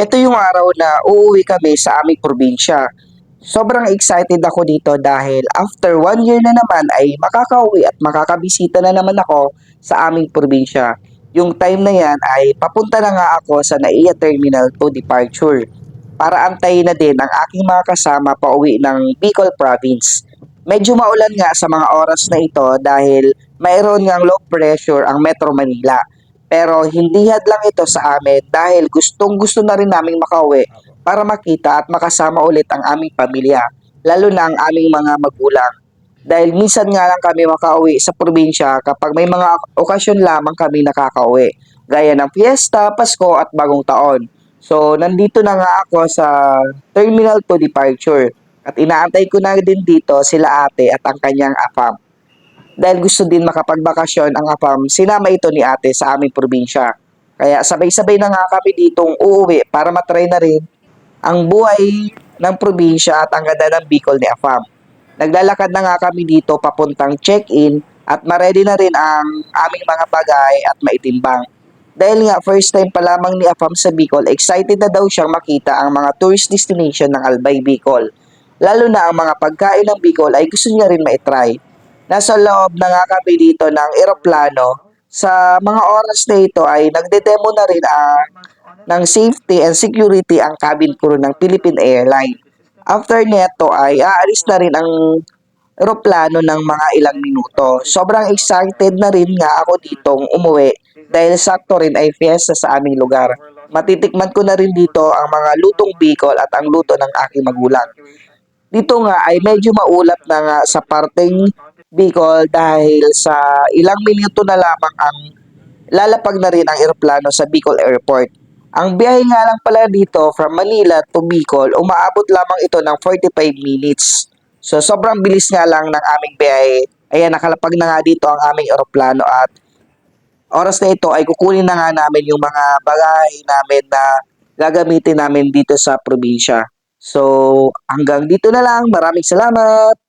Ito yung araw na uuwi kami sa aming probinsya. Sobrang excited ako dito dahil after 1 year na naman ay makakauwi at makakabisita na naman ako sa aming probinsya. Yung time na yan ay papunta na nga ako sa NAIA Terminal to departure para antayin na din ang aking mga kasama pauwi ng Bicol Province. Medyo maulan nga sa mga oras na ito dahil mayroon ngang low pressure ang Metro Manila. Pero hindi hadlang ito sa amin dahil gustong gusto na rin naming makauwi para makita at makasama ulit ang aming pamilya, lalo na ang aming mga magulang. Dahil minsan nga lang kami makauwi sa probinsya kapag may mga okasyon lamang kami nakakauwi, gaya ng fiesta, Pasko at Bagong Taon. So, nandito na nga ako sa terminal to departure at inaantay ko na din dito sila ate at ang kanyang afam. Dahil gusto din makapagbakasyon ang afam, sinama ito ni ate sa aming probinsya. Kaya sabay-sabay na nga kami ditong uuwi para matry na rin ang buhay ng probinsya at ang ganda ng Bicol ni Afam. Naglalakad na nga kami dito papuntang check-in at ma-ready na rin ang aming mga bagay at maitimbang. Dahil nga first time pa lamang ni Afam sa Bicol, excited na daw siyang makita ang mga tourist destination ng Albay Bicol. Lalo na ang mga pagkain ng Bicol ay gusto niya rin maitry. Nasa loob na nga kami dito ng eroplano. Sa mga oras na ito ay nagde-demo na rin ng safety and security ang cabin crew ng Philippine Airlines. After neto ay aalis na rin ang eroplano ng mga ilang minuto. Sobrang excited na rin nga ako ditong umuwi dahil sakto rin ay fiesta sa aming lugar. Matitikman ko na rin dito ang mga lutong Bicol at ang luto ng aking magulang. Dito nga ay medyo maulap na nga sa parteng Bicol dahil sa ilang minuto na lamang ang lalapag na rin ang eroplano sa Bicol Airport. Ang biyahe nga lang pala dito from Manila to Bicol, umaabot lamang ito ng 45 minutes. So sobrang bilis nga lang ng aming biyahe. Ayan, nakalapag na nga dito ang aming eroplano at oras na ito ay kukunin na nga namin yung mga bagay namin na gagamitin namin dito sa probinsya. So hanggang dito na lang. Maraming salamat!